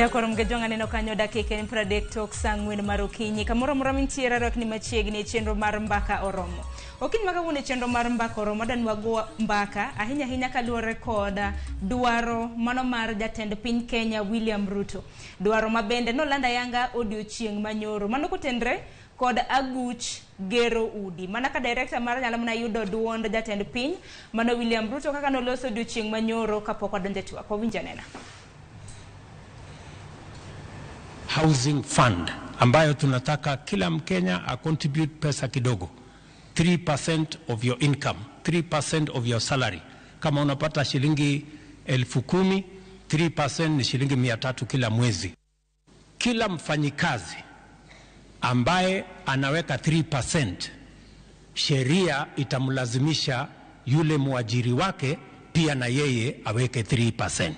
Nyakorom gajonga neno kanyo dakika ni pradek tok sangwen marokinyi kamoro mora mintiera rok ni machiegni chenro mar mbaka oromo. Okinyi maka wone chenro mar mbaka oromo dan wago mbaka ahinya kaluore koda dwaro mano mar jatend piny Kenya William Ruto. Dwaro mabende no landa yanga odiochieng manyoro mano kotendre kod Aguch gero udi. Mana ka director mar nyalo mna yudo duond jatend piny mano William Ruto kaka no loso odiochieng manyoro kapok odonje twak. Owinja nena. Housing fund ambayo tunataka kila Mkenya a contribute pesa kidogo 3% of your income, 3% of your salary. Kama unapata shilingi 10,000, 3% ni shilingi 300 kila mwezi. Kila mfanyikazi ambaye anaweka 3%, sheria itamlazimisha yule muajiri wake pia na yeye aweke 3%.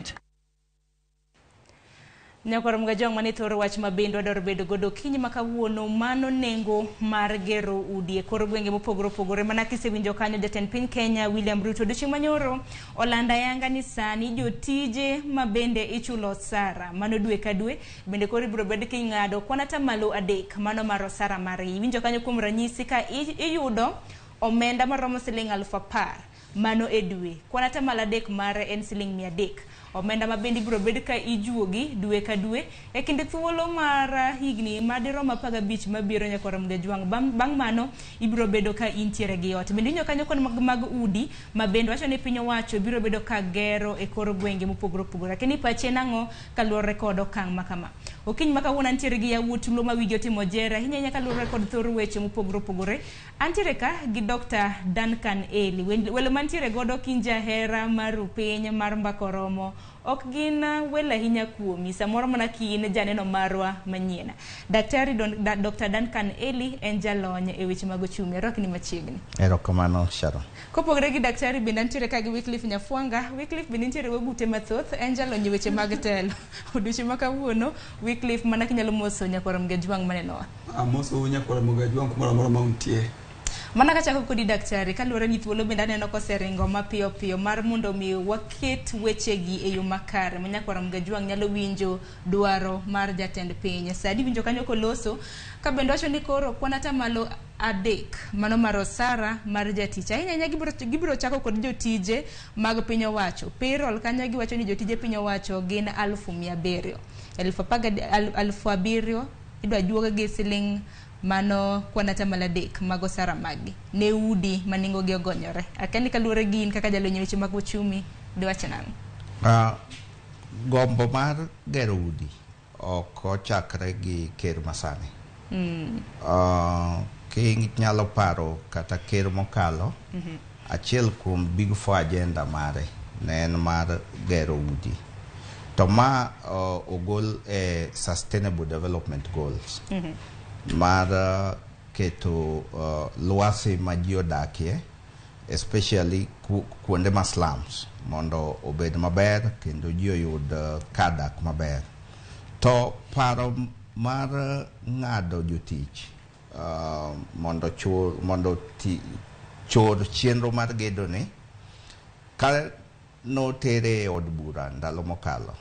Nyakorom gajong manitoro wach mabendo adoro bedo godo kinyi makawuono mano nengo mar gero udi e kor gwenge mopogore mana kisewinjo kanyo jatend piny Kenya William Ruto odiochieng manyoro olanda yanga ni sani jotije mabende ichulo osara mano dwe ka dwe bende kor ibiro bed king'ado kwan atamalo 3 mano mar osara mari. Winjo kanyo kuom ranyisi ka iyudo omenda maromo siling 10,000 mano e dwe, kwan atamalo 3 mare en siling 300. Omenda mabende biro bed ka ijuogi dwe ka dwe e kinde thuolo mar higni madirom 15 mabiro Nyakorom gajwang. Bang' mano ibiro bedo ka intiere gi ot. Bende inyo kanyo kon mag udi mabende wacho ni piny owacho biro bedo ka gero e kor gwenge mopogore. Lakini pache nango kaluore kod okang' makama. Okinyi makawuono antiere gi yawuot luo ma wigi otimo jera hinya kaluore kod thor weche mopogore. Antiere ka gi Dr. Duncan Eli welo mantiere godo kinja hera mar piny mar mbaka oromo ok gin wela hinya kuomi samoro mana kin janeno marwa manyiena. Daktari Dr. Duncan Eli en jalony e weche mag ochumi rok ni machiegni. Erokamano Sharon. Kopogore gi daktari bende antiere ka gi Wycliffe Nyafuanga. Wycliffe bende antiere wabute mathoth en jalony e weche mag telo. Odiochieng makawuono Wycliffe mana kinyalo moso Nyakorom gajwang manenowa. Amoso Nyakorom gajwang kumoro mauntie. Mana kachako kodi daktari kaluore ni thuolo bende aneno koseringo mapiyo mar mondo mi waket wechegi e yo makare ma Nyakorom gajwang nyalo winjo dwaro mar jatend piny. Sadi winjo kanyo koloso ka bende wacho ni koro kwan atamalo 3 mano mar osara mar jatich. Ahinya gibiro chako kod jotije mag piny owacho. Payroll kanyo giwacho ni jotije piny owacho gin 700,000. 700,000 idwa juoga gi siling mano kwan atamalo 3 mag osara magi ne udi maningo gi ogonyore. Akani kaluore gin kaka jalony weche mag uchumi dwacho nang'o? Gombo mar gero udi ok ochakre gi ker masani. Nyalo paro kata ker mokalo achiel kuom big 4 agenda mare ne en mar gero udi. To ma ogol sustainable development goals. Mar keto luasi ma ji odakie especially kuonde ma slums mondo obed maber kendo ji oyud kadak maber. To paro mar ng'ado jotich mondo chor chenro mar gedo ni ka no tere od bura ndalo mokalo.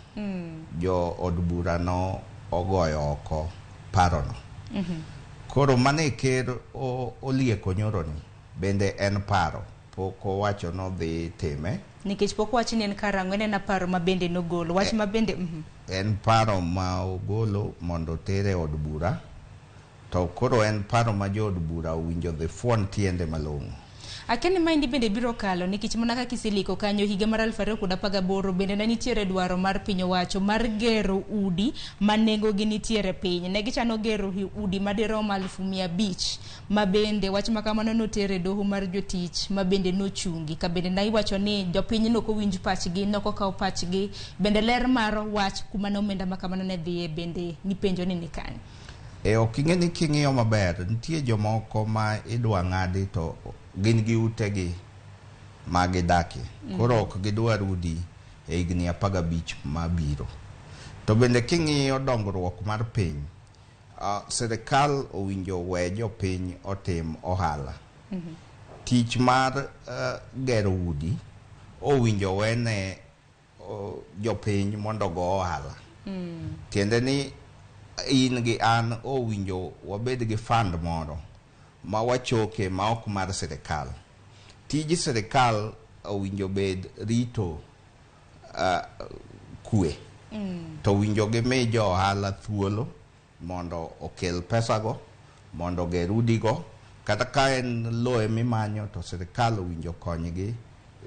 Jo od bura no ogoyo oko paro no. Koro mane ker olieko nyoro ni bende en paro poko wacho no dhi time nikech poko wacho ni en karango en paro mabende nogolo wach mabende en paro ma ogolo mondo tere od bura to koro en paro ma jo od bura owinjo dhi fuon tiende malong'o. Akeni maindi bende biro kalo nikech mana kaka kiseliko kanyo higa mar 2018 bende ne nitiere dwaro mar piny owacho mar gero udi manengo gi nitiere piny. Ne gichano gero udi madirom 500,000 mabende wach makamano notere doho mar jotich mabende nochungi ka bende na iwacho ni jopiny no kowinj pachgi no kokaw pachgi bende ler mar wach kuma no omenda makamano ne dhiye bende nipenjo ni nikani. Oking'e ni king'iyo maber nitie jomoko ma idwa ng'adi to gin gi utegi magidaki. Koro ok gidwar udi e higni 15 mabiro. To bende king'iyo dongruok mar piny, sirkal owinjo we jopiny otim ohala. Tich mar gero udi owinjo wene jopiny mondo go ohala. Tiende ni in gi an owinjo wabed gi fund moro ma wachoke ma ok mar sirkal. Tij sirkal owinjo bed rito kwe. To winjo gi mi jo ohala thuolo mondo okel pesago, mondo ger udigo, kata ka en loe mimanyo to sirkal winjo konygi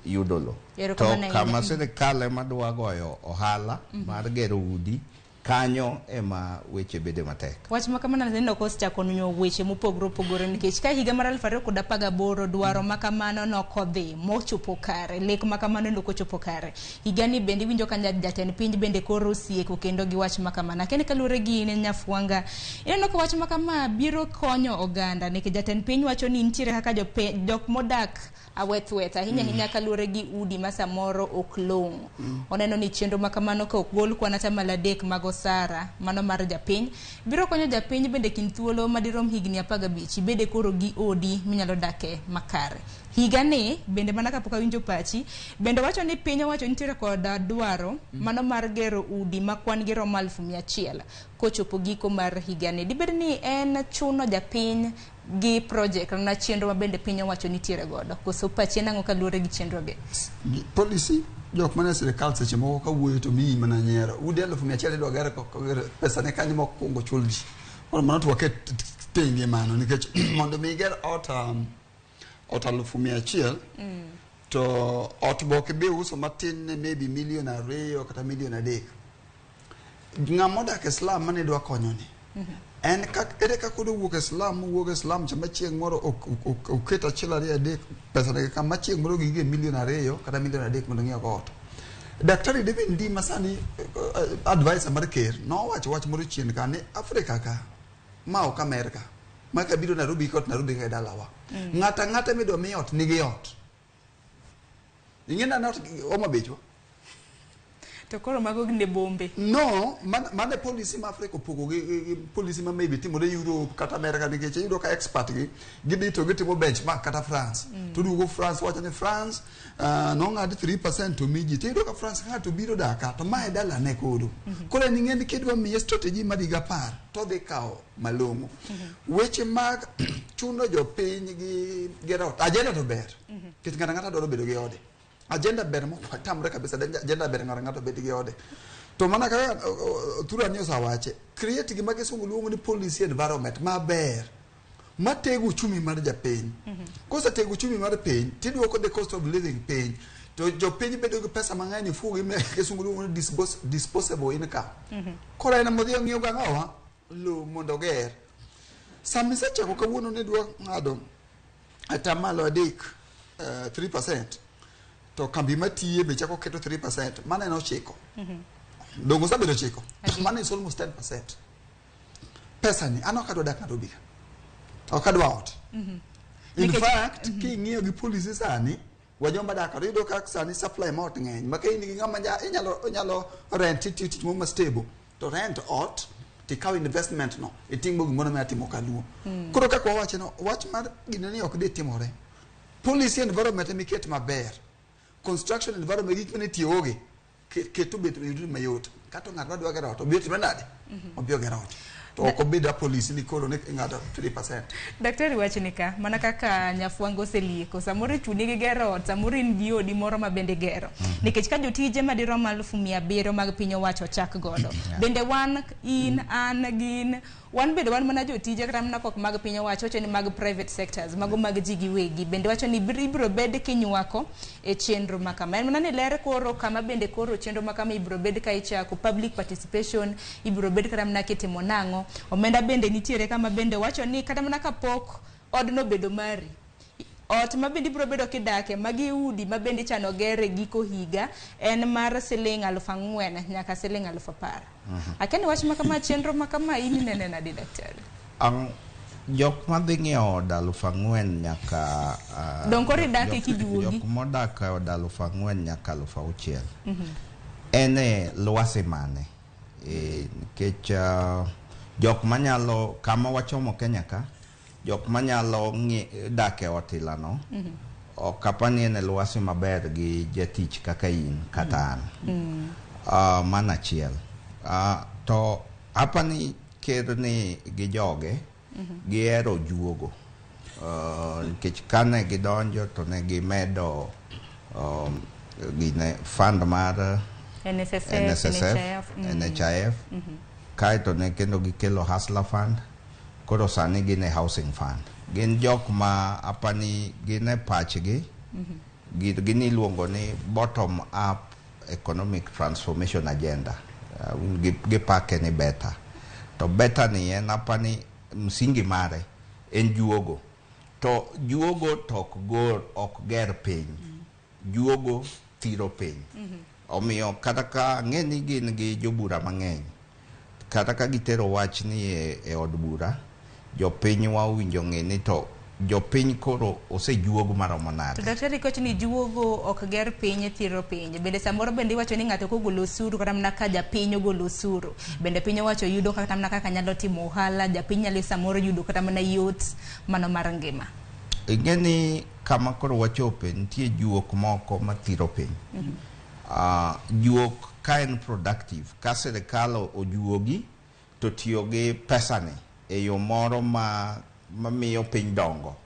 yudo lo. To kama sirkal ema dwa goyo ohala mar gero udi, kanyo ema weche bede matek. Wach makamano neno ko chakonyo weche mopogore opogore nikech ka higa mar 2018 dwaro makamano nokodhi mochopo kare, lek makamano nokochopo kare. Higa ni bende winjo ka jatend piny bende koro sieko kendo gi wach makamano. Kene kalure gi ne Nyafuanga. Ineno ko wach makama biro konyo oganda nikech jatend piny wacho ni nitiere kaka jok modak awethweth ahinya kalure gi udi ma samoro ok long. Oneno ni chenro makamano ka ok gol kwana atamalo 3 mag osara mano mar japiny biro konyo japiny bende kin thuolo madirom higni 15 bede koro gi odi minyalo dake makare. Higa ni bende mana kapok awinjo pachi bende wacho ni piny wacho nitiere kod dwaro mano mar gero udi makwan gi romo 100,000 kochopo giko mar higa ni. Dibed ni en chuno japiny gi project na chenro mabende piny wacho nitiere godo koso pachi nango kalure gi chenro ge policy jok mane sirkal seche moko kawuoyo to mi mana nyiero udi 100,000 dwa gero pesa ne kanyo mokwongo chuldi or mana to waket tenge mano nikech mondo mi ger ot 100,000 to ot boke be uso matin ne maybe $1 million kata $1 million. Ng'ama odak Islam mane dwa konyo ni en ere kaka wuok Islam chama chieng moro oketa chilari adek pesa ne kama chieng moro gige $1 million kata $1 million mondo ng'iew ot. Daktari David Ndi masani advisor mar ker no wach moro chien ka ne Afrika ka ma ok Amerika ma ka biro Nairobi ka dalawa ng'ata mido mi ot nigi ot ing'ena not oma becho to koro mago ginde bombe no mane policy ma Afrika opogo gi policy ma maybe timore Europe kata America nikech yudo ka expert gi gidito gitimo benchmark kata France to dugo France wacho ni France no ng'ad 3% to miji to yudo ka France ng'ato biro daka to ma e dala ne kodo koro ni ng'eni kidwa miye strategy ma diga par to dhi kao malongo weche mag chuno jo piny gi gero agenda to ber kit ng'ata dwaro bedo gi ode agenda ber mo tamre kabisa agenda ber ng'ato bed gi ode to mana ka tura news awache create gima gisungu luongo ni policy environment maber matego chumi mar japiny kosa tego chumi mar piny tiduoko the cost of living piny to jo piny bedo gi pesa mang'eny fugi me gisungu luongo ni disposable income kora ena modhi ng'iyo ga ng'awa lo mondo ger samisa chako kawuono ne dwa ng'ado atamalo 3% to kambi matiye be chako keto 3% mane no chiko dongo sabedo chiko mane is almost 10% pesa ni ano kadwa dak Nairobi okadwa ot in fact ki ng'iyo gi policy sani wajomba dak rido ka sani supply ma ot ng'eny maka in gi ng'ama inyalo rent tich mo stable to rent ot tikaw investment no iting'o gimoro ma timo kaluo koro kako wacho no wach mar ginani ok de timore policy environment miket maber construction environment gik mane tiyoge keto bet mayot kato ng'at madwa gero to bet manade obio gero to ok obeda policy ni koro ne ng'ado 3%. Daktari wachinika mana kaka Nyafuanga oselieko samoro chuni gi gero samoro in gi odi moro ma bende gero nikech ka jotije madirom 100,000 mag piny owacho chak godo bende wan in an gin wan bende wan mana jotije kata mana kok mag piny owacho wacho ni mag private sectors mago mag ji giwegi bende wacho ni ibro bed kinywako e chenro makama mana ni ler koro kama bende koro chenro makama ibro bed ka ichako public participation ibro bed kata mana kitimo nango omenda bende nitiere kama bende wacho ni kata mana kapok odno bedo mari ot mabende ibro bedo kidake magi udi mabende chano gere giko higa en mar $4,000 nyaka $10,000 akeni wach makama chenro makama ini nene na daktari jok madhi ng'iewo od 4,000 nyaka donkori dake kijuogi jok modak od 4,000 nyaka 6,000 ene lwasi mane nikech jok manyalo kama wachomo Kenya ka jok manyalo dake otilano okapani ene lwasi maber gi jatich kaka in kata an mana chiel To apani ker ni gi joge gihero juogo nikech kane gidonjo to ne gimedo gine fund mar NSSF, NHIF, kaeto ne kendo gikelo hustler fund, koro sani gine housing fund. Gin jok ma apani gine pachgi, gini luongo ni bottom up economic transformation agenda. Gipake ni beta. To beta ni en apani msingi mare en juogo. To juogo tok ok ger piny. Juogo tiro piny. Omiyo kata ka ng'eni gin gi jobura mang'eny, kata ka gitero wach ni e od bura, jopiny wawinjo ng'eni to jopiny koro osejuogo maromo nade. To daktari koch ni juogo ok ger piny tiro piny. Bende samoro bende iwacho ni ng'ato kogolo osuru kata mana ka japiny ogolo osuru. Bende piny owacho yudo kata mana kaka nyalo timo ohala, japiny nyalo samoro yudo kata mana yot mano mar ngima. Ing'eni kama koro wachope nitie juok moko matiro piny. Juok ka en productive, ka sirkal ojuogi to tiyo gi pesani e yo moro mamiyo piny dongo,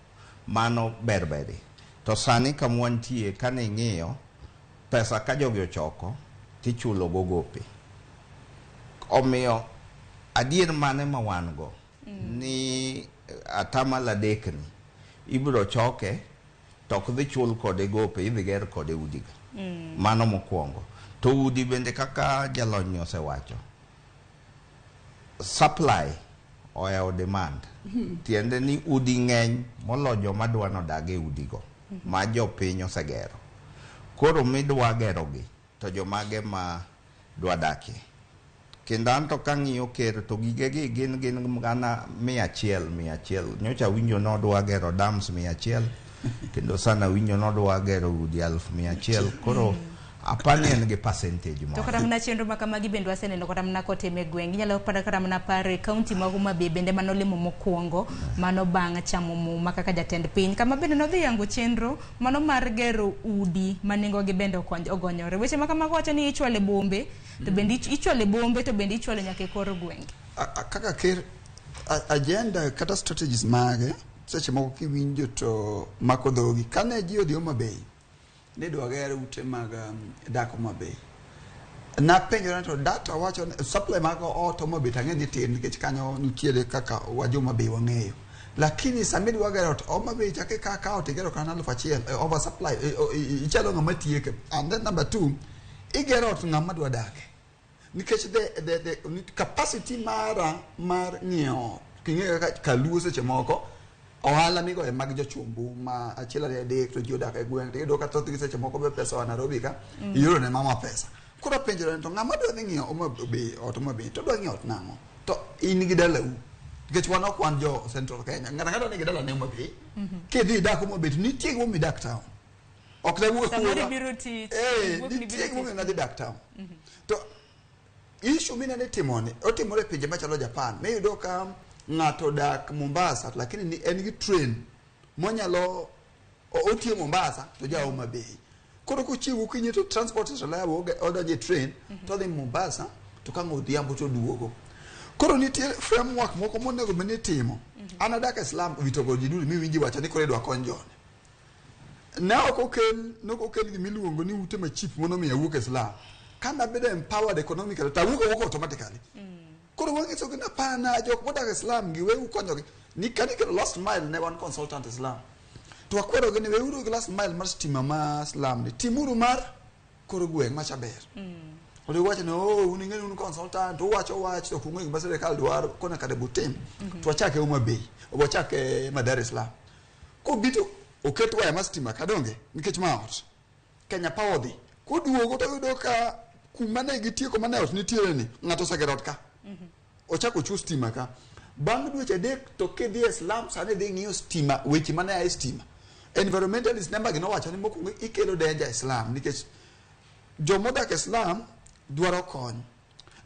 mano berberi. To sani kama wantie kane ing'iyo pesa ka jogi ochoko tichulo gogope. Omiyo adier mane ma wan go ni atamalo adekni ibiro choke to ok dhi chul kode gope, idhi ger kode udiga. Mano mokwongo. To udi bende kaka jalony osewacho, supply oyawo demand. Tiende ni udi ng'eny molo joma dwa nodage udigo ma jopiny osegero. Koro midwa gerogi to jomage ma dwa dakie. Kendo anto kang'iyo ker to gigegi gin gana 100. Nyocha winjo nodwa gero dams 100. Kendo sana winjo nodwa gero udi 100,000. Koro apani en gi percentage mo. To kata mna chenro makamagi bende waseneno kata mna koteme gweng. Inyalo pada kata mna pare county ma Homa Bay bende manolimo mokwongo mano bang' chamo muma kaka jatend piny. Kama bende nodhi yango chenro mano mar gero udi manengo gi bende ogonyore. Weche makamago wacho ni ichwale bombe to bende ichwale bombe to bende ichwale nyaka kor gweng. Kaka ker agenda kata strategies mage seche moko kiwinjo to mako dhogi kane ji odhi Homa Bay ne dwa gero ute mag dak Homa Bay. Na penjora to data wacho supply mago ot Homa Bay tang'e ni tin nikech kanyo nitiere kaka wajo Homa Bay wang'eyo. Lakini samedi wagero ot Homa Bay chake kaka ot igero kana 1,000 over supply ichalo ng'ama tieke. And then number 2 igero ot ng'ama dwa dake. Nikech the capacity mar ng'iewo king'e kaka kaluo seche moko ohala migo e mag jochumbu ma achiel ari adek to ji odak e gweng' to ka thoth gi seche moko be pesa wa Nairobi ka iyoro ne mama pesa. Koro penjore to ng'ama dwa dhi ng'iyo Homa Bay ot Homa Bay to dwa ng'iyo ot nang'o to in gi dalau nikech wan ok wan jo Central Kenya ng'ato nigi dala ne Homa Bay kidhi dak Homa Bay nitie go mi dak town ok da wuok samoro biro ti nitie go mi ngadhi dak town to issue mine ne timone otimore pinje machalo Japan ne yudo ka ng'ato dak Mombasa lakini en gi train monyalo otie Mombasa to ja Homa Bay. Koro kuchiwo kinyi to transport is reliable order je train to dhi Mombasa to kango odhiambo to duogo. Koro nitie framework moko monego bende timo. An adak e slum witogo ji dul mi winji wacho ni kore dwa kony jone. Na ok okel gi miluongo ni ute ma cheap mono mi awuok e slum. Kana bedo empowered economically ta wuok automatically. Koro wang'iso gina pana jok modak Islam gi weu konyogi ni kani kero last mile ne wan consultant Islam to akwero gini weuru gi last mile mar stima ma Islam ni timuru mar koro gweng' ma chaber odi wacho no uningeni un consultant to wacho wach to kungo gi sirkal dwaro kona kada butim to achake Homa Bay obo chake Dar es Salaam ko bito oketo waya mar stima kadonge nikech ma ot Kenya Power dhi koduogo to yudo ka kuma ne gitieko mane ot nitiere ni ng'ato sagero ot ka ochako chu stima ka bang' dweche adek to kidhi e slum sani dhi ng'iyo stima weche mane ae stima environmentalist nemba gino wacho ni mokwongo ikelo danger e slum nikech jomodak e slum dwaro kony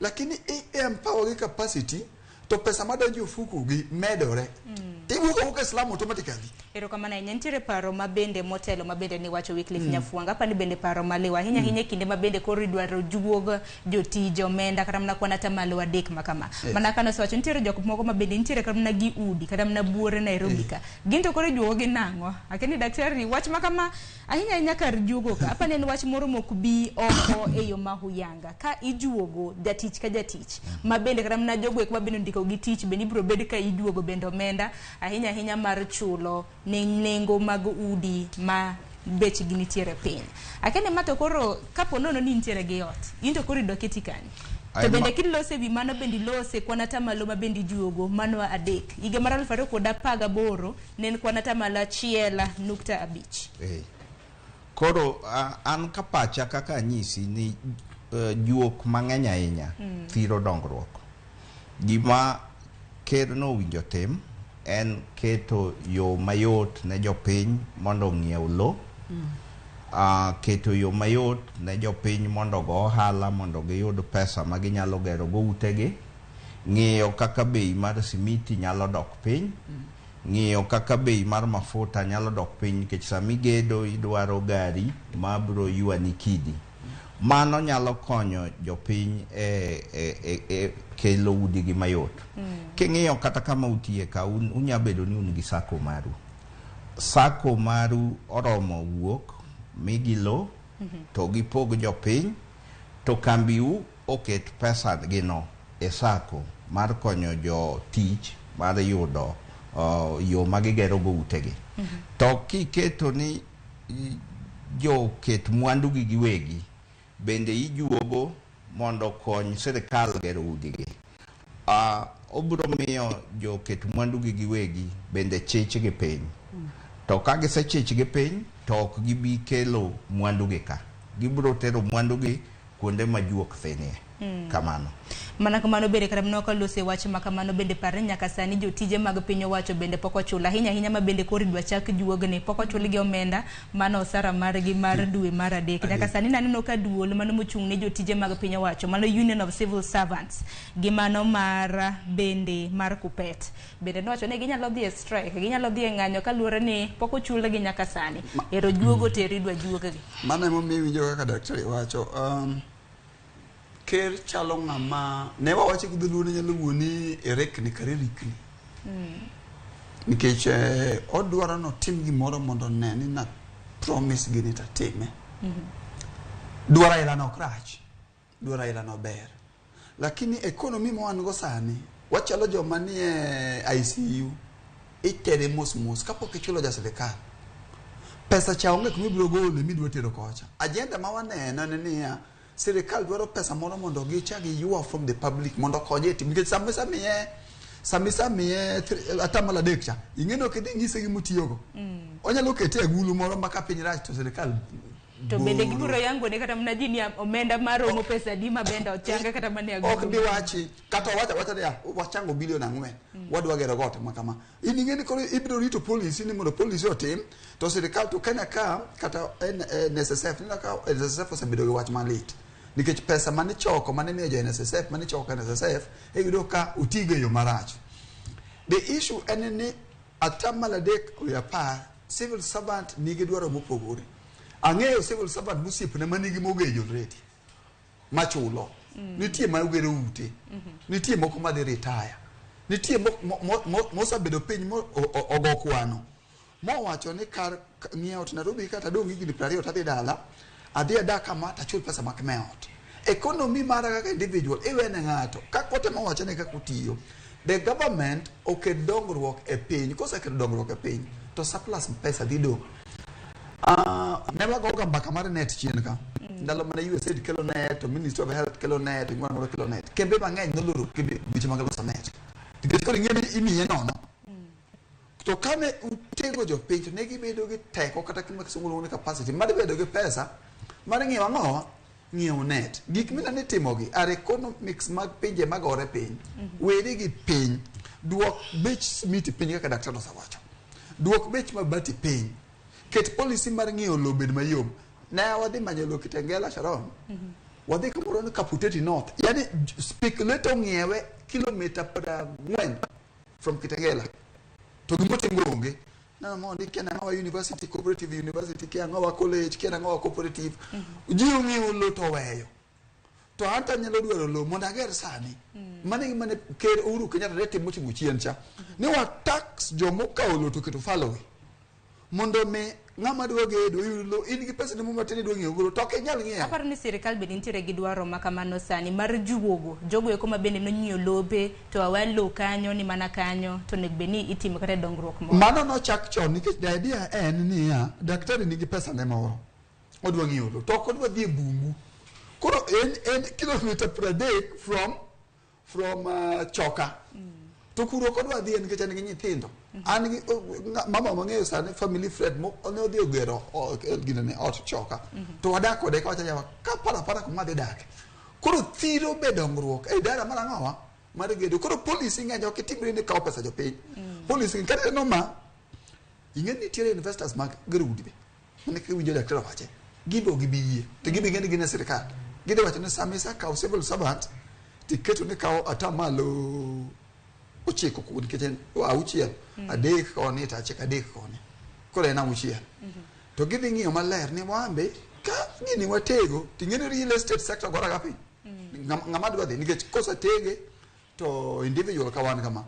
lakini empower gi capacity to pesa madonjo ofuku gi medore Tiwuok wuok Islam automatically. Ero kamana nyantiere paro mabende motelo mabende ni wacho Wycliffe Nyafuanga pani bende paro maliwa hinya kinde mabende koro idwaro juogo jotije omenda kata mna kwana atamalo adek makama mana kana wacho ntiere jok moko mabende ntiere kata mna gi udi kata mna buore Nairobi ka ginto koro juogo gi nango akeni daktari wach makama hinya kar juogo ka apa ne wach moro mokbi oko eyo mahuyanga ka ijuogo jatich ka jatich mabende kata mna jogwek mabende ndiko gi tich bende ibro bed ka ijuogo bende omenda hinya mar chulo nengo mag udi ma bech gi nitiere piny akene mato koro kapo nono ni nitiere gi ot into koro doketi kani to bende kilose wi mano bende lose kwana atamalo ma bende juogo mano adek higa mar 2018 nen kwana atamalo 1.5 koro an kapacha kaka nyisi ni juok mang'eny ahinya thiro dongruok gima ker no winjo tim en keto yo mayot ne jopiny mondo ng'iew lo keto yo mayot ne jopiny mondo go ohala mondo giyud pesa ma ginyalo gero go utegi ng'iyo kaka bei mar simiti nyalo dok piny ng'iyo kaka bei mar mafuta nyalo dok piny nikech sami gedo idwaro gari ma biro yuani kidi mano nyalo konyo jopiny kelo udi gi mayot king'iyo kata kama utie ka unyabedo ni un gi sako maru oromo wuok migilo to gipog jopiny to kambiu oket pesa gino e sako mar konyo jotich mar yudo yo magigero go utegi to kiketo ni joket mwandu gi giwegi bende ijuogo mondo kony sirkal gero udigi obro miyo joket mwandu gi giwegi bende chich gi piny to ka gisechich gi piny to ok gibi kelo mwandu gi ka gibro tero mwandu gi kuonde ma juok thinie kamano mana kamano bende kata mnoka lose wach makamano bende pare nyaka sani jotije mag piny owacho bende pok ochula hinya ma bende koro idwa chak juogne pok ochul gi omenda mano osara margi mar dwe mar adek nyaka sani naneno ka duol mano mochung' ne jotije mag piny owacho mano Union of Civil Servants gi mano mar bende mar Kupet bende nowacho ne ginyalo dhi e strike ginyalo dhi e ng'anyo kaluwore ni pok ochul gi nyaka sani ero juogo teri idwa juogo gi mano emomiyo winjo kaka daktari wacho ker chalo ng'ama ne wawache gi dholuo ne nyalo wuoni erekni kare rikni nikech odwaro no tim gimoro mondo ne ni na promise gini tatime dwaro aila no krach dwaro aila no ber lakini economy mo an go sani wachalo joma ni ICU itere mos kapok ichulo ja sirkal pesa cha onge kumibiro gole midwa tero kocha agenda ma waneno ne niya sirkal dwaro pesa moro mondo gichagi you from the public mondo konye tim nikech samisa miye atamalo adekcha ing'eno kedi ng'ise gi mutiyogo onyalo kete agulu moro maka piny rach to sirkal to bende gibiro yango ne kata mna jini omenda maromo pesa di mabenda ochanga kata mane agulu ok bi wachi kata wacha ya wachango bilion 4 wadwa gero gote makama ing'eni koro ibiro rito police ni mondo police otim to sirkal to Kenya ka kata NSSF ni ka NSSF osebedo gi wach malit nikech pesa mane choko mane miyo jo NSSF mane choko NSSF yudo ka utige yo marach the issue en ni atamalo adek oyapa civil servant nigi dwaro mopogore ang'eyo civil servant musipne manigi mogejo reti machulo nitie ma ugero ute nitie moko ma dhi retire nitie mosabedo piny ogo kwano mowacho ni kar ng'iewo to Nairobi kata dong' higni 20 tadhi dala adhi adaka ma tachul pesa mak meot economy mara kaka individual iwene ng'ato kakote mowacho ni kaka utiyo the government oket dongruok e piny koseketo dongruok e piny to surplus pesa dhi dong ne wagoga mbaka mar net chien ka ndalo mane USAID kelo net to Ministry of Health kelo net ngwan moro kelo net kembe mang'eny noloro kembe biche mag loso net tikech koro ing'eni imiye nono to kane utego jopiny to ne gibedo gi teko kata kima kisungulo ne capacity mar bedo gi pesa mar ng'iewo ang'o ng'iewo net gik minane timogi are economics mag pinje magore piny weri gi piny duok bech smiti piny kaka daktari osewacho duok bech mabati piny ket policy mar ng'iewo lowo bed mayom ne wadhi manyo lowo Kitengela Sharon wadhi kamoro ni Kaputeti North yani speculator ng'iewe kilomita 40 from Kitengela to gimotimo onge na mondi kena ngawa university cooperative university kia ngawa college kia ngawa cooperative jiu ngiu lo to weyo to hata nyalo dwaro lo mondo ager sani mane ker uru Kenyatta rete motimo chien cha ne wa tax jomo kaulo to keto follow mondo me ngama dwoge do yulo in gi pesa mo matene do ngiyo golo to ke nyal ngiya aparo ni sirkal be nitiere gi dwaro makamano sani mar juogo jogo eko mabende no nyiyo lobe to awalo kanyo ni mana kanyo to nek be ni itimo kata dongruok mo mano no chak chon nikech the idea en ni ya daktari nigi pesa ne moro odwa ngiyo lo to kodwa dhi bungu koro en kilometer per day from Choka to kuro kodwa dhi en kecha nigi nyithindo an gi mama mangeyo sane family friend mo ne odhi ogero ginene ot Choka to wadak kode ka wacha ka para kuma dhi dak koro thiro be dongruok e dara mara ngawa mar gedo koro police ng'anyo kitimre ni kawo pesa jopiny police kata no ma ing'eni tiere investors mag gero udi be ne ke winjo daktari wache gibo gibiye to gibe ng'eni gine sirkal gide wacho ni samisa kawo civil servant tiketo ni kawo atamalo ochiko kun keten auchiel adek koni ta cheka adek koni kore na auchiel to gidhi ng'iyo maler ni wambe ka gini watego ting'eni real estate sector gora gapi ng'ama dwa dhi nikech kosa tege to individual ka wan kama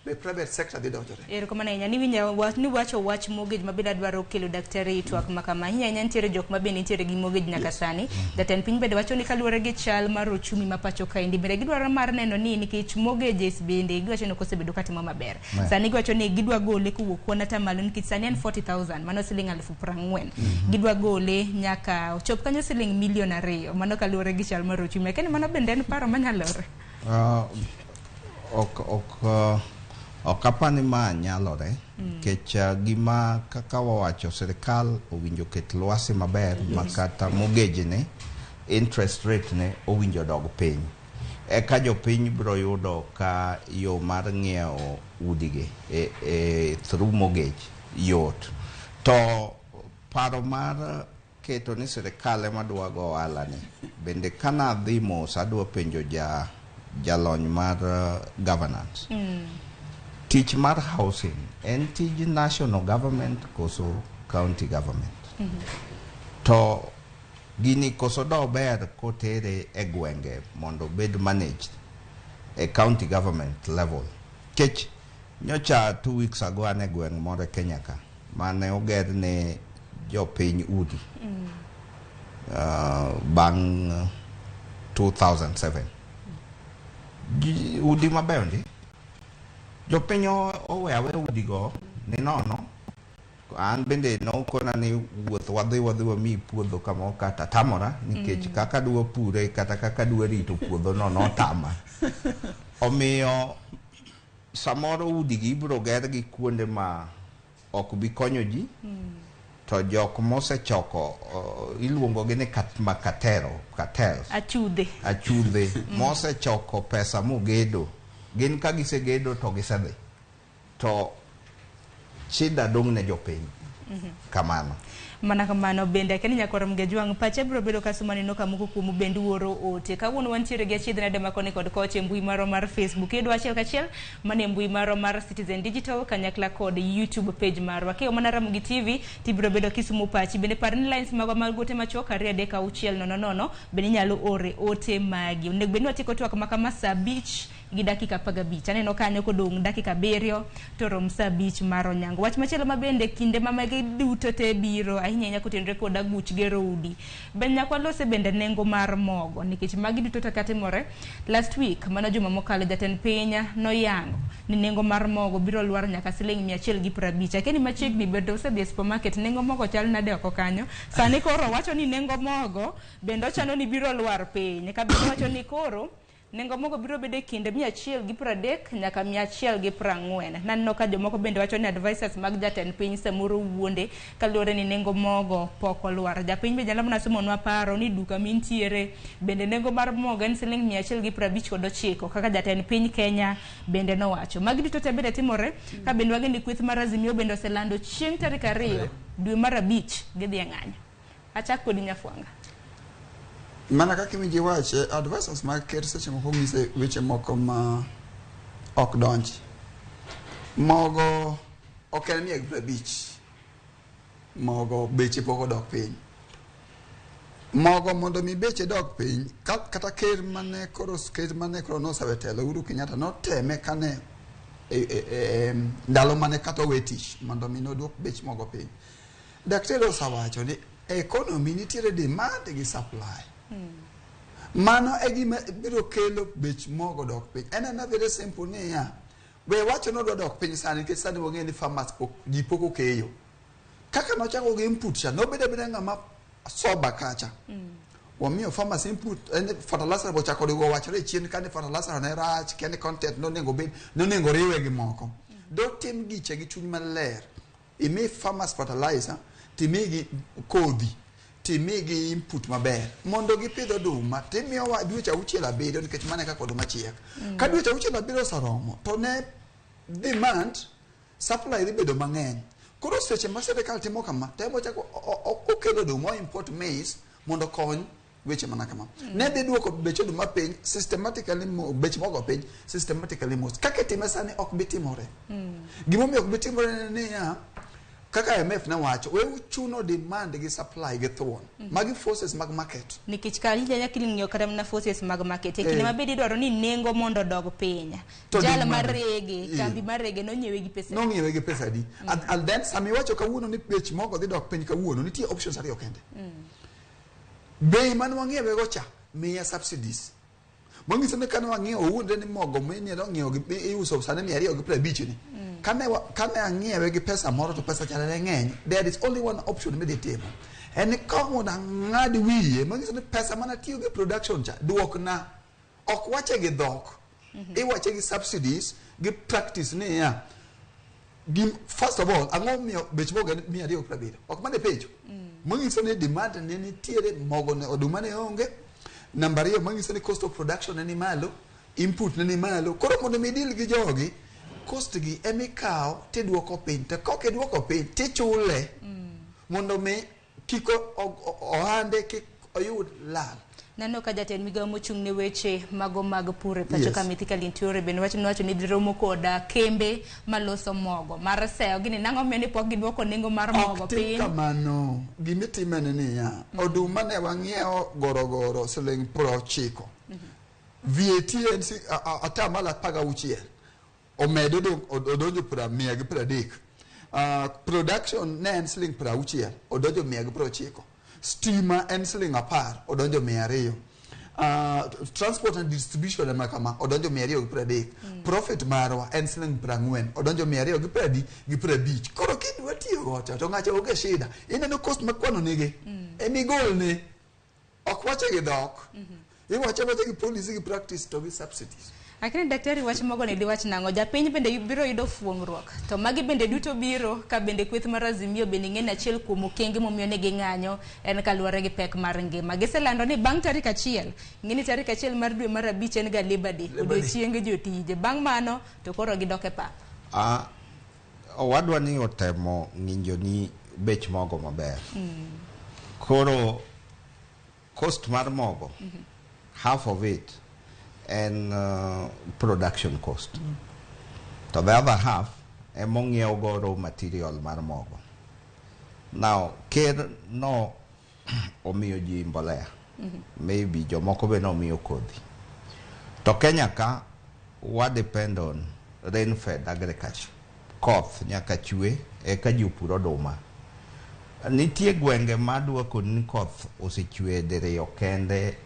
be private sector dhi donjore kama na ni winya ni wacho wach mortgage mabida dwaro kelo daktari to akma kama hinya nitiere jok mabende nitiere gi mortgage nyaka sani jatend piny bende wacho ni kaluwore gi chal mar ochumi ma pacho ka indi bende gidwaro mar neno ni nikech mortgages bende giwacho ni kosebedo katimo maber sani giwacho ni gidwa gole kuwuok kuon atamalo nikech sani en 40,000 mano siling 40,000 gidwa gole nyaka ochop kanyo siling $2 million mano kaluwore gi chal mar ochumi kani mano bende en paro manyalore okapani ma nyalore kech gima kaka wawacho sirkal owinjo ket lwasi maber makata mortgage ne interest rate ne owinjo dog piny eka jopiny biro yudo ka yo mar ng'iewo udige through mortgage yot to paro mar keto ni sirkal ema dwa go ohala ni bende kana dhi mos adwa penjo jalony mar governance tich mar housing en tij national government koso county government to gini koso do ber kotere e gwenge mondo bed managed e county government level kech nyocha 2 weeks ago ane gweng moro Kenya ka mane oger ne jopiny udi bang 2007 udi mabeyo ndi jopiny oweawe udigo ni nono an bende nokona ni wuoth wadhi wami puodho kama kata tamora nikech kaka dwa pure kata kaka dwa rito puodho no notama omiyo samoro udigi ibiro ger gi kuonde ma ok bi konyo ji to jok mosechoko iluongo gi ni cartels achudhe mosechoko pesa mogedo gin ka gisegedo to gisedhi to shida dong ne jopiny kamano mana kamano bende kani nyakoro mgejwang pache bro bedo kasumani no kamuko kumu bendu woro ote kawuono wantiere gi achiedh nade makoni kod koche mbui maro mar Facebook edo achiel kachiel mane mbui maro mar Citizen Digital kanyakla kod YouTube page marwa keo mana Ramogi TV tibro bedo kisumu pachi bende parni lines mago malgote machoka riadeka uchiel nono bende nyalo ore ote magi onego bende watiko twak makama saa beach gi dakika 15 aneno kanyo kodong dakika 7 to rom saa beach maro nyango wach machielo mabende kinde mamage duto te biro ahinya kotenre kod Aguch gero udi ben nyakwa lose bende nengo mar mogo nikech magi duto te katimore last week mana juma mokalo jatend piny noyango ni nengo mar mogo biro lwar nyaka siling 150 akeni machiegni bedo osedhi supermarket nengo mogo chal nade oko kanyo sani koro wacho ni nengo mogo bende ochano ni biro lwar piny ka bende wacho ni koro nengo mogo biro bede kinde 130 nyaka 140 nanno ka jomoko bende wacho ni advisors mag jatend piny samoro wuonde kaluwore ni nengo mogo pok olwar japiny be nyalo mana somonwa paro ni duka mintiere bende nengo mar mogo en siling 159 kaka jatend piny Kenya bende nowacho magi duto te bende timore ka bende wageni kweth mar Azimio bende oselando chieng' tarik 2 dwe mar 5 gidhi ng'anyo achak kod nyafwanga mana kaka winji wache advisors mag ker seche moko ng'ise weche moko ma ok donji mogo ok en 150 mogo beche pok odok piny. Mogo mondo mi beche dok piny kata ker mane koro nosawe telo Uhuru Kenyatta noteme kane ndalo mane kata owe tich mondo mi nodwok bech mogo piny. Daktari osawacho ni economy nitiere demand gi supply. Mano e gima biro kelo bech mogo dok piny. En very simple ni ya we wacho no dok piny sani nikech sani wang'e ni farmers ji pok okeyo. Kaka nochako gi input cha nobedo beda ng'ama soba kacha. Wamiyo farmers input fertilizer bochako digo wachore chien kane fertilizer ne rach kane content no nengo riwe gi moko. Do tim giche gi chuny maler. Imi farmers fertilizer timigi kodhi timigi input maber mondo gipidho oduma timiyo dweche 6 abedo nikech mane kaka oduma chiek. Ka dweche 6 abedo saromo to ne demand supply ribedo mang'eny. Koro seche ma sirkal timo kama temo chako okelo oduma import maize mondo kony weche mana kama. Ne dhi duoko beche oduma piny systematically beche mogo piny systematically most. Kaka time sani ok bitimore. Gimomiyo ok bitimore ni ya kaka IMF na wacho we uchuno demand gi supply gi thuon magi forces mag market nikech kali ja kiling'yo kata na forces mag market e kinde mabedi dwaro ni nengo mondo dog piny jal marege kambi marege no nyiewe gi pesa di and then sami wacho kawuono ni bech mogo dhi dok piny kawuono nitie options ariyo kende bei man wang'iewe go cha miya subsidies mang'iso ne kan wang'iewo wuonde ni mogo menie no ng'iewo gi iuso sane 250 ni kane ang'iewe gi pesa moro to pesa chalere ng'eny. There is only one option me timo en kongo na ng'ad wiye mang'iso ni pesa mana tiyo gi production cha duok na ok wache gi dhok iwache gi subsidies gi practice ni ya first of all ang'o miyo bech mogo 250 ok mane pecho mang'iso ni demand ne nitiere mogo ne oduma ne onge. Number 2 mang'iso ni cost of production ni malo input ni malo koro mondo mi deal gi jogi cost gi emikaw tidwoko piny to koke dwoko piny tichule mondo me kiko ohande kik oyud lal. Nano ka jatend migawo mochung' ne weche mago mag pur pacho ka Mythical Intiore bende wacho ni romo koda kembe maloso mogo mar seyo gini nang'o miyo ni pok gidwoko nengo mar mogo piny. Kamano gimitimene ni ya oduma ne wang'iewo gorogoro siling 90 VAT atamalo 16 omedo odonjo 130 production ne en siling 60 odonjo 190 stima en siling 10 odonjo 200 transport and distribution en kama odonjo 230 profit marwa en siling 40 odonjo 250 koro kidwa tiyo go to ng'acho oge shida ineno cost makwano nige emigol ne ok wache gi dhok iwache gi policy gi practice to gi subsidies. Akini daktari wach mogo ne wach nango japiny bende biro yudo fuongruok to magi bende duto biro ka bende kweth mar Azimio bende ng'eny achiel kuom okenge momiyo ne ging'anyo en kaluwore gi pek mar ngima. Giselando ni bang' tarik 1 ng'ini tarik 1 mar dwe mar 5 en ga Labor Day odiochieng jotije bang' mano to koro gidoke pa. Wadwa ni otemo ng'injo ni bech mogo maber. Koro cost mar mogo half of it and production cost. To the other half, ng'iewo go raw material mar mogo. Now, ker no omiyo ji mbolea. Maybe jomoko be no omiyo kodhi. To Kenya ka wa depend on rain-fed agriculture. Koth nyaka chwe eka jopur oduma. Nitie gwenge madwa kod ni koth osechwe diriyo kende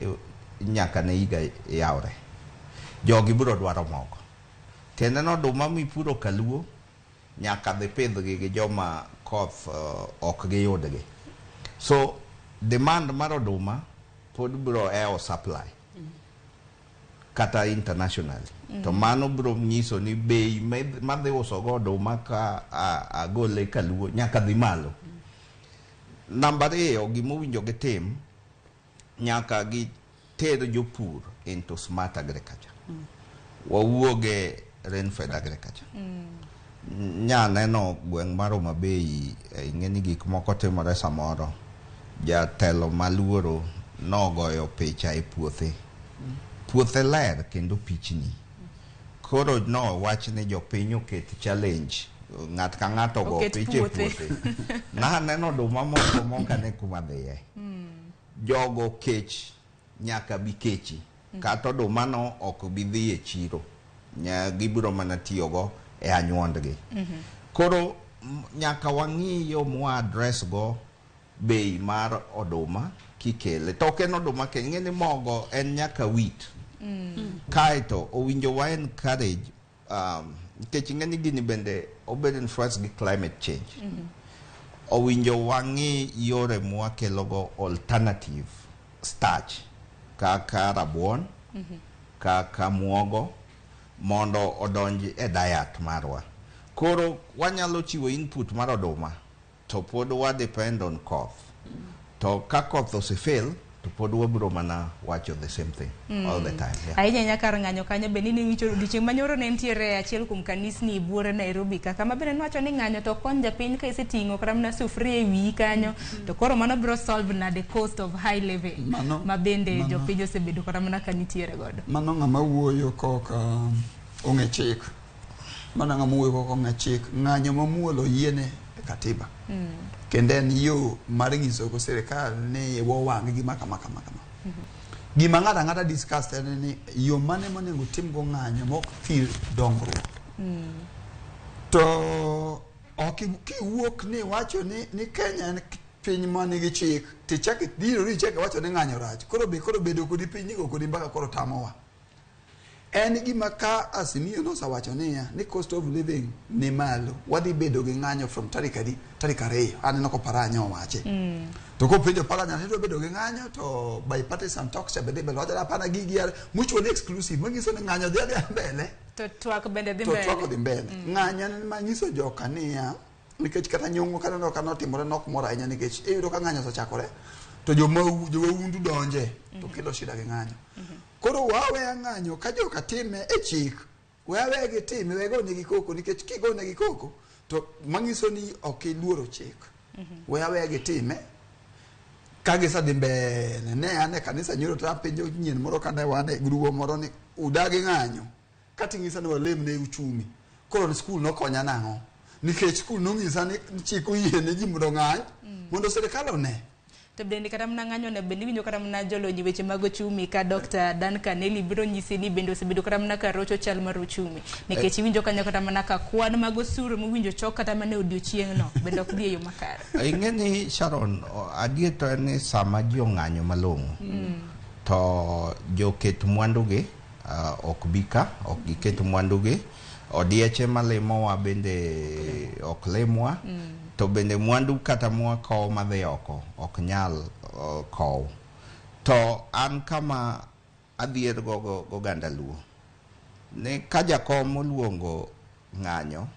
nyaka ne higa yawre. Jogi biro dwaro mogo. Tiende no oduma mipuro kaluo nyaka dhi pidhgi gi joma koth ok giyudgi. So demand mar oduma pod biro supply kata internationally. To mano biro nyiso ni bei madhi uso go oduma ka agole kaluo nyaka dhi malo. Number 2 gimowinjo gitim nyaka gi ter jopur into smart agriculture. Wawuoge rain-fed agriculture. Nyaneno gweng' mar Homabay ing'eni gik moko timore samoro. Jatelo maluoro nogoyo picha e puothe. Puothe ler kendo pichni. Koro no wach ni jopiny oket challenge ng'at ka ng'ato go piche puothe. Na neno oduma moko ne kuma dhiye. Jogo kech nyaka bi kechi. Kata oduma no ok bi dhi e chiro. Gibiro mana tiyogo e anyuondgi. Koro nyaka wang'i yo mwa address go bei mar oduma kikele. To ok en oduma ke ng'eni mogo en nyaka wheat. Kaito owinjo wa encourage nikech ng'eni gini bende obedo influence gi climate change. Owinjo wang'i yore mwakelogo alternative starch kaka rabuon, kaka muogo mondo odonji e diet marwa. Koro wanyalo chiwo input mar oduma to pod wa depend on koth. To ka koth osefail to pod wabiro mana wacho the same thing all the time. Ahinya nyaka ng'anyo kanyo be ni wicho odiochieng' manyoro ne nitiere achiel kuom kanisni buore Nairobi kaka mabende nwacho ni ng'anyo to kon japiny ka iseting'o kata mana sufuria e wi kanyo to koro mano biro solve na the cost of high living mabende jopiny osebedo kata mana ka nitiere godo. Mano ng'ama wuoyo koka ong'e chik. Mano ng'ama wuoyo koka ong'e chik. Ng'anyo mamuolo yiene e katiba. Kendo en yo mar nyiso go sirkal ni wawang' gima kama. Gima ng'ata discuss en ni yo mane monego tim go ng'anyo mok thir dongruok. To ok kiwuok ni wacho ni Kenya en piny manigi chik tichak diro ri chak wacho ni ng'anyo rach. Koro bedo kodi piny go kodi mbaka koro tamowa. En gima ka Azimio nosawacho niya ni cost of living ni malo, wadhi bedo gi ng'anyo from tarik 2 aneno ko Paranya owache. To ko penjo Paranya ne bedo gi ng'anyo to bipartisan talks cha bende belo wajala pana gigi mutually exclusive manyiso ni ng'anyo dhi mbele to twak bende dhi mbele. Ng'anyo ne manyiso joka niya nikech kata nyongo kana no kana timore nok mora ahinya nikech iyudo ka ng'anyo osechakore to jowaundu donje to kelo shida gi ng'anyo. Koro wawe ng'anyo ka joka time e chik wawe gi time wego negi koko nikech kigo negi koko to manyiso ni ok iluoro chik. Wawe gi time kage sa dimbe ne ane kanisa nyoro ta penjo nyien moro kane wane grupo moro ni udagi ng'anyo kati ngisa ni walem ne uchumi. Koro school no konya nango nikech school no ngisa ni chik oyiene ji mondo ng'any mondo sirkal one. To bende kata mna ng'anyo ne bende winjo kata mna jolonyi weche mag ochumi ka Dr. Dan Kaneli biro nyisi ni bende osebedo kata mna ka rocho chal mar ochumi nikech winjo kanyo kata mna ka kwan mag osuru mo winjo chok kata mna odiochieng' no bende ok dhi yo makare. Ing'eni Sharon adier to en sama ji ong'anyo malong'o to joket mwandugi ok bika ok giket mwandugi odieche malimowa bende ok lemwa. To bende mwandu kata mwa kow madhi oko ok nyal kow. To an kama adhier go ganda luo ne ka jakom oluongo ng'anyo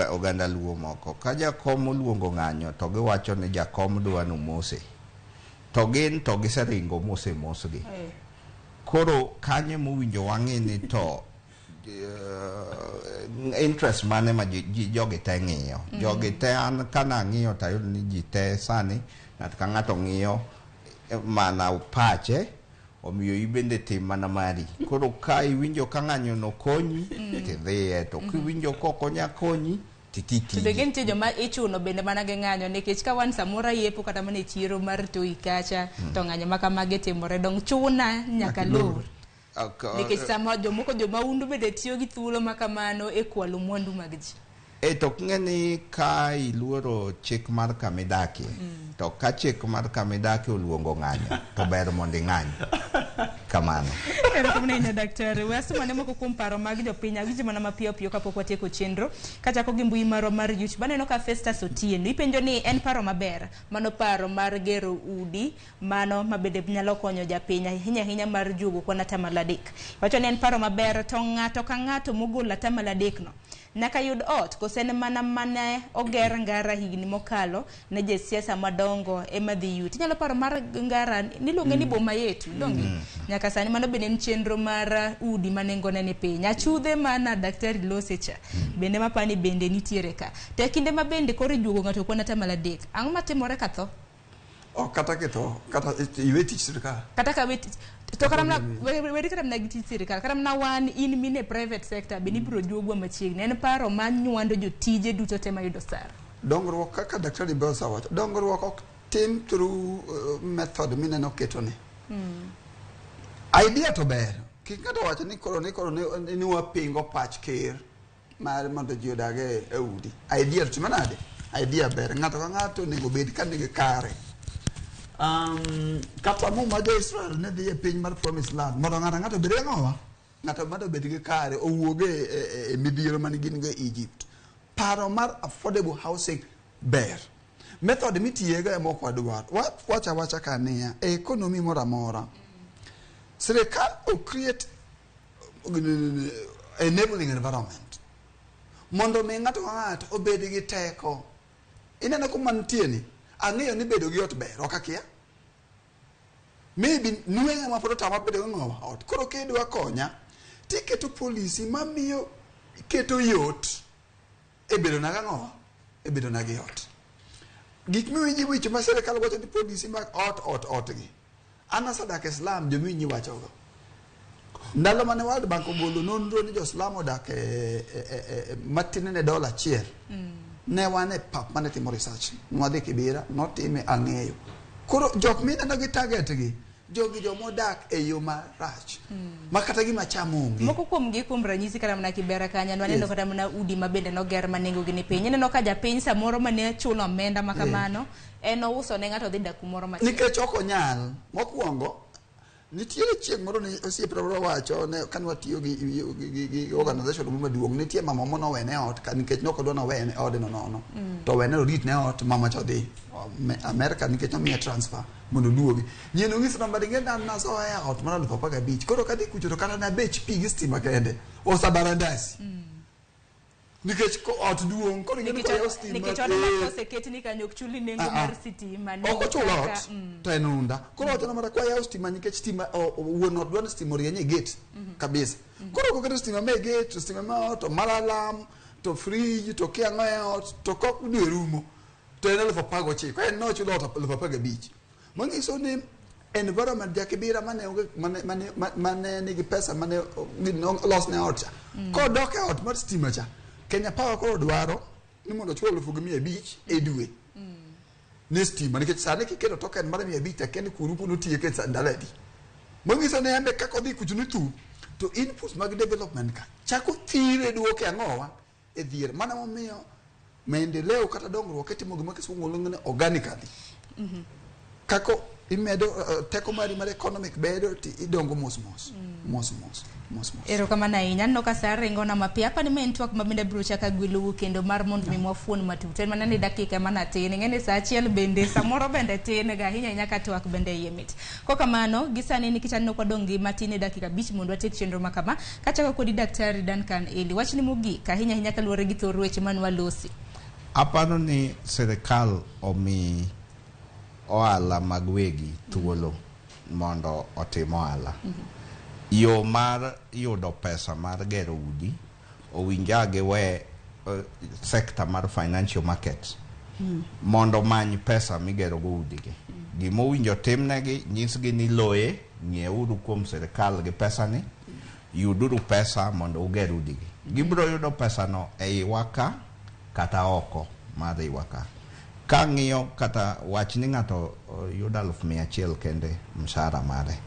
oganda luo moko ka jakom oluongo ng'anyo to giwacho ni jakom dwano mose to gin to giseringo mosgi. Koro kanye mowinjo wang'e ni to interest mane ma jogi te ng'iyo. Jogi te an kana ng'iyo tayud ni ji te sani ng'at ka ng'ato ng'iyo mana pache omiyo ibende tim mana mari. Koro ka iwinjo ka ng'anyo no konyi tidhiye to kiwinjo kokonya konyi tititi. To gen joma ichuno bende mana gi ng'anyo nikech ka wan samora yepo kata mana chiro mar toi kacha to ng'anyo makamage timore dong chuna nyaka lor. Nikech sama joma undu bende tiyo gi thuolo makamano e kwalo mwandu mag ji. To ng'eni ka iluoro chik mar kamidaki to ka chik mar kamidaki oluongo ng'anyo to ber mondo ing'any kamano. Erokamano daktari wasema ne moko kuom paro mag jopiny awinjo mana mapiyo kapok watieko chenro kachako gi mbui marwa mar YouTube baneno ka Festus Otieno ipenjo ni en paro maber mano paro mar gero udi mano mabende nyalo konyo japiny ahinya mar jugo kwana atamalo 3. Wacho ni en paro maber to ng'ato ka ng'ato mogolo atamalo 3 no nyaka yud ot kosene mana oger ngara higni mokalo ne je siasa madongo ema dhi yuti nyalo paro mar ngara niluonge ni boma yetu dongi nyaka sani mano bende en chenro mar udi manengo ne piny achudhe mana daktari Losecha bende mapani bende nitiere ka te kinde ma bende koro jugo ng'ato kwana atamalo 3 ang'o matimore ka tho kata keto kata iwe tich sirkal kata ka wet to karamna wedi karamna giti sirkal karamna wan in mine private sector beni bro duogwa machiegni en paro manyuando jotije duto te mayudo sara dongruok kaka daktari Bosa wacho dongruok ok tim through method mineno ketone idea to ber kikato wacho ni koro ni wapingo pach ker mar mondo ji odage e udi idea to manade idea ber ng'ato ka ng'ato nego bed ka nigi kare kata mu ma jo Israel ne dhi e piny mar promised land mondo ng'ato bed ng'owa ng'ato mondo bed gi kare owuoge e midhiero mani gin go Egypt paro mar affordable housing ber method mitiyega e moko adwar wacha kania e economy mora mora sirkal o create enabling environment mondo mi ng'ato ka ng'ato obed gi teko ineno kuma nitie ni ang'eyo ni bedo gi ot ber ok akia maybe nueng'a ma pod otama bedo gi ng'owa ot koro kidwa konya tiketo polisi mamiyo keto yot e bedo na ng'owa e bedo na gi ot gik miwinji wich ma sirkal wacho ni polisi mag ot gi ana sadak Islam jo miwinji wacho go ndalo mane World Bank ogolo nonro ni jo Islam odak matin ne $1 ne wane pap mane timo research nwadhi Kibera notime ang'eyo koro jok mineno gi target gi jogi jomodak e yo marach makata gima chamo onge moko kuom gi kuom ranyisi kata mana Kibera kanya waneno kata mana udi mabende noger manengo gi ni piny ineno ka japiny samoro mane chulo omenda makamano en ouso ne ng'ato dhi dak kumoro machielo nikech ok onyal mokwongo nitiere chieng' moro ni osiepra wacho ne kan watiyo gi organization maduong' nitie mama mono wene ot nikech nok odwa wene ode nono to wene rit ne ot mama cho dhi America nikech nomiye transfer mondo duogi nyieno ng'is namba dinge dan naso ya ot mana lupa paga beach koro kadhi kucho to kata na bech pi gi stima kende osabarandasi nikech ko ot duong' koro ng'e ko stima nikech ot ma oseketi ni kanyo chuli nengo mar stima ne ok chulo ot to enunda koro ot mara kwa ya stima nikech stima wuon ot dwan stima rienye gate kabisa koro ko keto stima me gate to stima ma ot to malalam to fridge to kiang'o e ot to kok dwe rumo to en lupa pago chi ko en no chulo ot lupa paga beach mangiso ni environment ja Kibera mane nigi pesa mane los ne ot ko dok e ot mar stima cha Kenya Power koro dwaro ni mondo chulo 1,500 e dwe ne stima nikech sani kiketo token mar 500 kendi kurupu notiye ke sandaledi mangiso ne ambe kako dhi kuchuni tu to inputs mag development ka chako thire duoke ang'owa e dhier mana momiyo maendeleo kata dongruok etimo gima kisungu lung'ne organically kako imedo teko mari mar economic bedo ti idongo mos. Ero kama na inya no kasare ngona mapia pa ni mentwak mabende brucha ka gwilu kendo mar mond mi mwafuon matuten manani dakika mana tin ngene sa achiel bende samoro bende tin ga hinya nyaka twak bende yemit ko kamano gisani ni kichano kwa dongi matine dakika bich mondo atek chenro makama kachaka kodi daktari Duncan Eli wachni mugi ka hinya ka luore gi thoro weche manwalosi apano ni sirkal omi oala magwegi thuolo mondo otim oala yo mar yudo pesa mar gero udi owinjage we sector mar financial market mondo many pesa migero go udi gi gimo winjo timnegi nyisgi ni loye nyieuru kuom sirkal gi pesa ni yuduru pesa mondo uger udi gi gibro yudo pesa no ei waka kata oko mar ei waka kang'iyo kata wachni ng'ato yudo 100,000 kende mshahara mare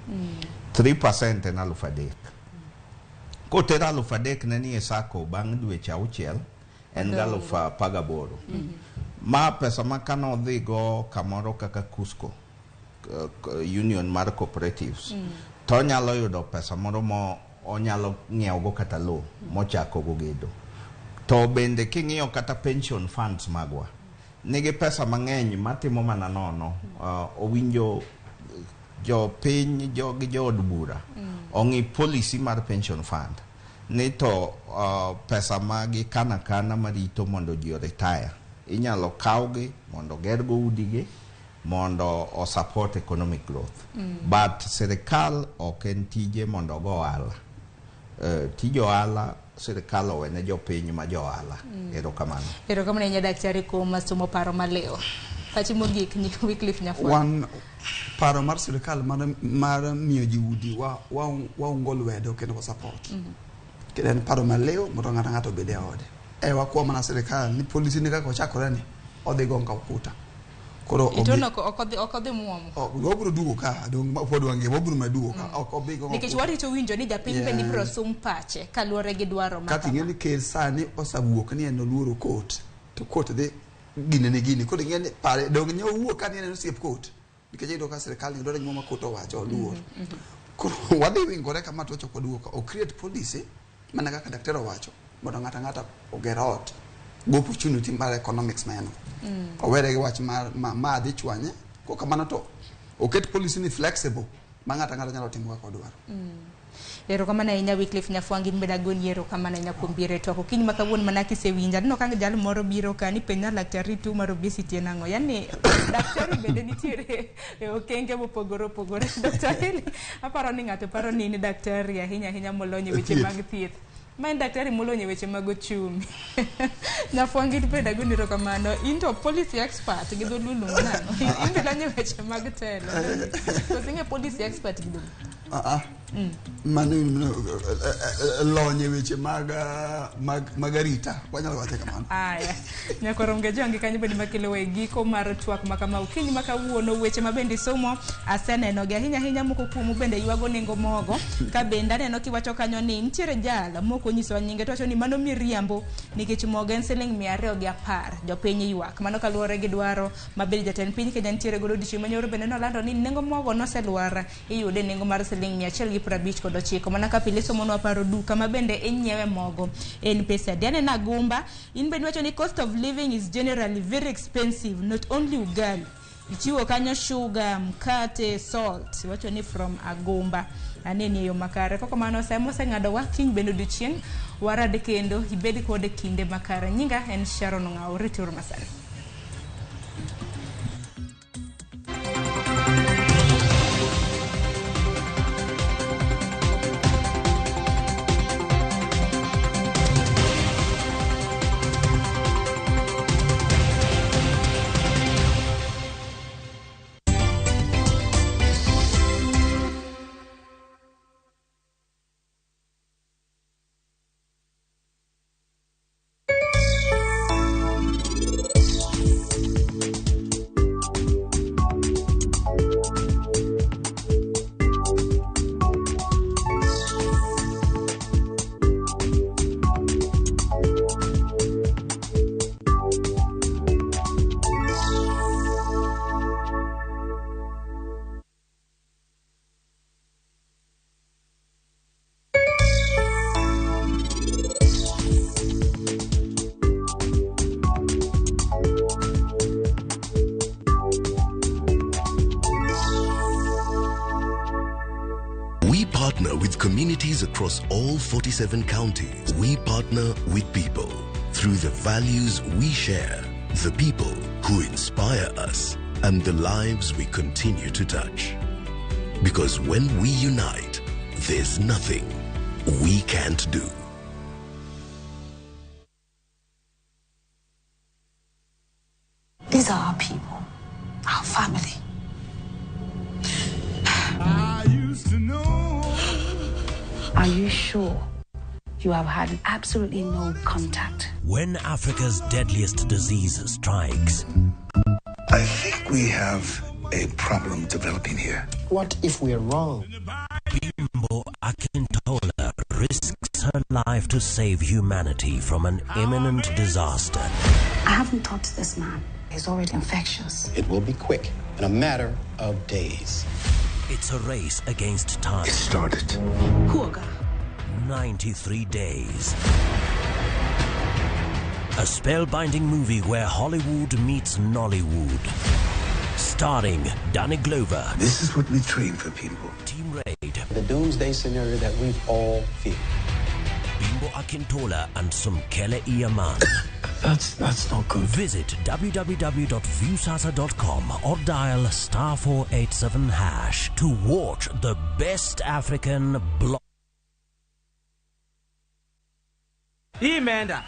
3% en 3,000 kotera 3,000 nenie sako bang' dweche 6 en 18,000 ma pesa makano dhigo kamoro kaka Cusco union mar cooperatives to nyalo yudo pesa moro mo onyalo ng'iewo go kata lo mochako go gedo to bende king'iyo kata pension funds magwa nigi pesa mang'eny matimo mana nono owinjo jo piny gi jo od bura ong'i policy mar pension fund ni to pesa magi kana marito mondo ji retire inyalo kawgi mondo gergo udigi mondo o support economic growth but sirkal ok en tije mondo go ohala tije ohala sirkal owene jopiny ma jo ohala erokamano nya daktari kuom somo paro maleo Mogik ni Wycliffe Nyafwa. One paro mar sirkal mar miyo ji udi wa ungol wedo kendo support. Kendo paro maleo mondo ng'ato bede ode. Wakwa mana sirkal ni polisi ni kako chakore ni odhi gonga ukuta. Koro itono okodhi muomo. Wabro dugo ka dong pod wange wabro madugo ka obi gonga. Nikech warito winjo ni japiny be ni bro sum pache kaluore gi dwaro ma. Kati ngeni ker sani osawuok ni en luoro court. To court de gini koro ngeni pare dong nyo wuok ka ni en osiep court. Nikech iyudo ka sirkal ni dwaro gima ma court owacho luor. Koro wadhi wingore kama to choko dugo ka o create policy mana kaka daktari owacho mondo ng'ata oger ot. Go opportunity mar economics man. Owere gi wach ma dhi chwanye ko kamano to oket policy ni flexible ma ng'ata nyalo timo kaka odwaro. Ero kama na inya Wycliffe Nyafwa ngin beda gon yero kama na inya kumbire to ko kiny makawuon manaki se winja no kang jal moro biro ka ni penya daktari tu mar obesity nango yani daktari bende nitiere e okenge mopogore daktari aparo ni ng'ato paro ni daktari ahinya molonye weche mag thieth. Main daktari molonye weche mag ochumi. Nyafwa ngin beda gon yero kamano into policy expert gi dholulu nano indilanye weche mag telo. To singe policy expert gi manu lonye weche magarita wanyalo wache kamano. Aya nyakoronge jongi kanyo bende makelo we giko mar twak makama ukinyi makawuono weche mabende somo aseneno gi ahinya moko kuomu bende ywago nengo mogo ka bende aneno kiwacho kanyo ni nitiere jala moko nyiso nyinge to ni mano miriambo nikech mogo en siling 210 jopiny ywak mano kaluore gi dwaro mabende jatend piny Kenya nitiere godo dichi manyoro bende nolando ni nengo mogo noseluar iyude nengo mar siling 159 mana ka pile somo no paro duka mabende enyiewe mogo en pesa diane na gumba in bende wacho ni cost of living is generally very expensive, not only ugali ichiwo kanyo sugar mkate salt wacho ni from agumba aneni yo makare koko mano samo sengado wa kiny bende duchien warade kendo ibedi kode kinde makare nyinga en Sharon Ngao ritur masana. With communities across all 47 counties, we partner with people through the values we share, the people who inspire us, and the lives we continue to touch. Because when we unite, there's nothing we can't do. These are our people, our family. I used to know. Are you sure you have had absolutely no contact? When Africa's deadliest disease strikes, I think we have a problem developing here. What if we're wrong? Bimbo Akintola risks her life to save humanity from an imminent disaster. I haven't talked to this man. He's already infectious. It will be quick, in a matter of days. It's a race against time. It started. Huoga. 93 days. A spellbinding movie where Hollywood meets Nollywood. Starring Danny Glover. This is what we train for, people. Team Raid. The doomsday scenario that we've all feared. Bimbo Akintola and Sumkele Iyaman. That's not good. Visit www.viewsasa.com or dial *487# to watch the best African blog. Imenda.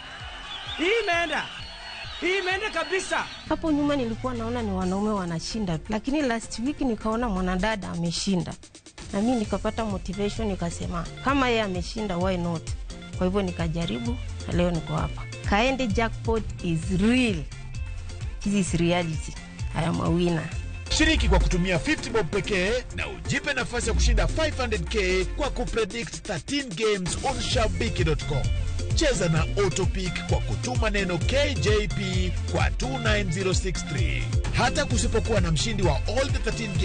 Hii imeenda kabisa. Hapo nyuma nilikuwa naona ni wanaume wanashinda, lakini last week nikaona mwanadada ameshinda. Na mimi nikapata motivation, nikasema kama yeye ameshinda, why not? Kwa hivyo nikajaribu na leo niko hapa. Kaende jackpot is real. This is reality. I am a winner. Shiriki kwa kutumia 50 bob pekee na ujipe nafasi ya kushinda 500k kwa kupredict 13 games on shabiki.com. Cheza na autopick kwa kutuma neno KJP kwa 29063. Hata kusipokuwa na mshindi wa all the 13 games